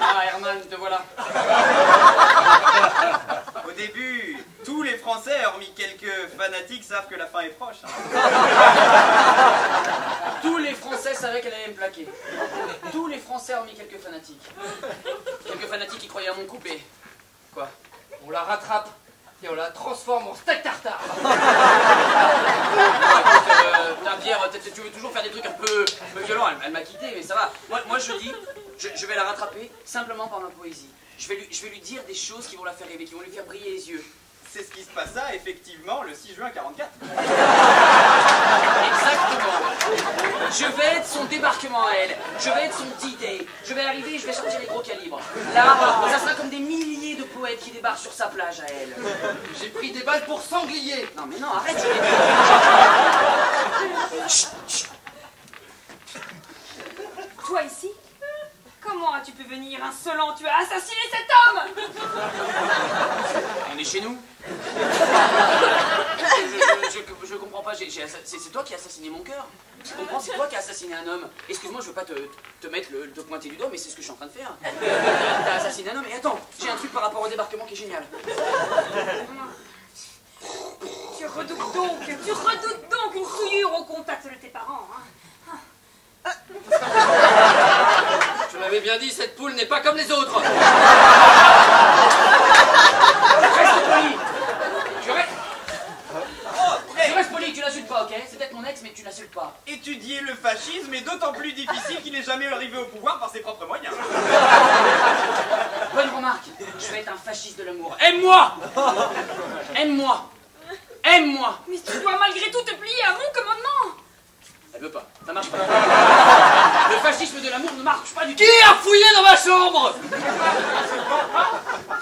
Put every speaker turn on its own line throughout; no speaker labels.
Ah, Herman, te voilà.
Au début, tous les Français, hormis quelques fanatiques, savent que la fin est proche.
Tous les Français savaient qu'elle allait me plaquer. Tous les Français, hormis quelques fanatiques. Quelques fanatiques qui croyaient à mon coup et... Quoi? On la rattrape et on la transforme en steak tartare. Ta Pierre, tu veux toujours faire des trucs un peu violents. Elle m'a quitté, mais ça va. Moi je dis, je vais la rattraper simplement par ma poésie. Je vais lui dire des choses qui vont la faire rêver, qui vont lui faire briller les yeux.
C'est ce qui se passa effectivement le 6 juin 44.
Exactement. Je vais être son débarquement à elle. Je vais être son D-Day. Je vais arriver et je vais sortir les gros calibres. Là, ça sera comme des milliers de poètes qui débarquent sur sa plage à elle.
J'ai pris des balles pour sanglier.
Non mais non, arrête, je l'ai dit. Chut, chut.
Toi ici? Comment as-tu pu venir, insolent? Tu as assassiné cet homme!
On est chez nous. Je comprends pas, c'est toi qui as assassiné mon cœur. Je comprends, c'est toi qui as assassiné un homme. Excuse-moi, je veux pas te pointer du doigt, mais c'est ce que je suis en train de faire. T'as assassiné un homme, et attends, j'ai un truc par rapport au débarquement qui est génial.
Tu redoutes donc une souillure au contact de tes parents, hein?
Je l'avais bien dit, cette poule n'est pas comme les autres.
Reste poli. Je reste poli, tu l'insultes pas, ok? C'est peut-être mon ex, mais tu l'insultes pas.
Étudier le fascisme est d'autant plus difficile qu'il n'est jamais arrivé au pouvoir par ses propres moyens.
Bonne remarque. Je vais être un fasciste de l'amour. Aime-moi! Aime-moi! Aime-moi!
Mais tu dois malgré tout te plier à mon commandement!
Elle veut pas, ça marche pas. Le fascisme de l'amour ne marche pas du tout.
Qui a fouillé dans ma chambre?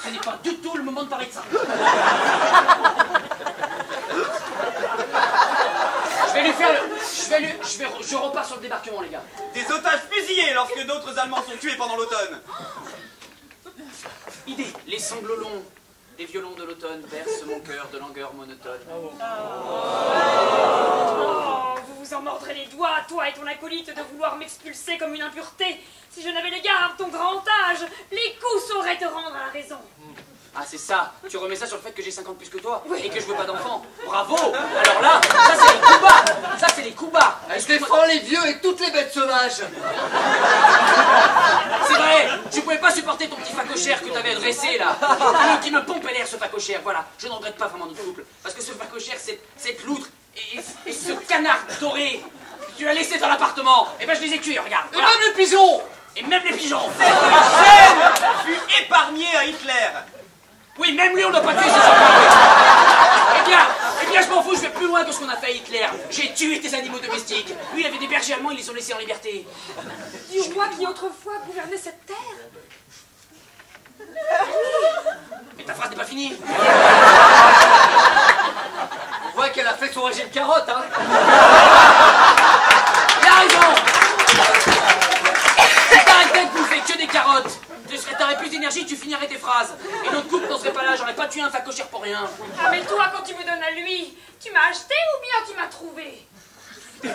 Ce n'est pas du tout le moment de parler de ça. Je vais lui faire le... Je repars sur le débarquement, les gars.
Des otages fusillés lorsque d'autres Allemands sont tués pendant l'automne.
Idée, les sanglots longs des violons de l'automne bercent mon cœur de langueur monotone.
Oh, vous vous en mordrez les doigts, toi et ton acolyte, de vouloir m'expulser comme une impureté. Si je n'avais les gardes, ton grand âge, les coups sauraient te rendre à la raison.
Ah, c'est ça. Tu remets ça sur le fait que j'ai 50 plus que toi,
oui,
et que je veux pas d'enfant. Bravo. Alors là, ça c'est les coups bas. Ça c'est les coups bas.
Je défends les vieux et toutes les bêtes sauvages.
C'est vrai. Je pouvais pas supporter ton petit facochère que t'avais dressé là, qui me pompait l'air, ce facochère. Voilà. Je ne regrette pas vraiment notre couple, parce que ce facochère, cette loutre et ce canard doré que tu l'as laissé dans l'appartement. Et ben je les ai tués. Regarde.
Et même les pigeons.
Et même les pigeons.
Cette scène fut épargnée à Hitler.
Oui, même lui, on n'a pas tué ses enfants. Eh bien, je m'en fous, je vais plus loin que ce qu'on a fait à Hitler. J'ai tué tes animaux domestiques. Lui, il avait des bergers allemands, ils les ont laissés en liberté.
Du roi qui autrefois gouvernait cette terre.
Mais ta phrase n'est pas finie.
On voit qu'elle a fait son régime carotte, hein.
Il a raison. Si t'arrêtais de bouffer que des carottes, t'aurais plus d'énergie, tu finirais tes phrases. Et notre couple n'en serait pas là, j'aurais pas tué un facochère pour rien.
Ah, mais toi, quand tu me donnes à lui, tu m'as acheté ou bien tu m'as trouvé?
Eh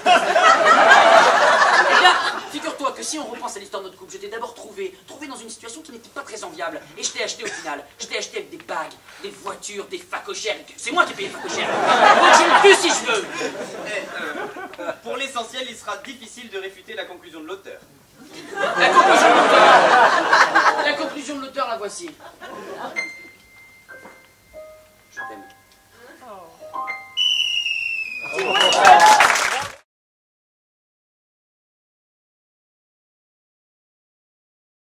bien, figure-toi que si on repense à l'histoire de notre couple, je t'ai d'abord trouvé dans une situation qui n'était pas très enviable. Et je t'ai acheté au final. Je t'ai acheté avec des bagues, des voitures, des facochères. C'est moi qui ai payé le facochère. Donc je le tue si je veux.
Pour l'essentiel, il sera difficile de réfuter la conclusion de l'auteur.
La conclusion de l'auteur, la voici.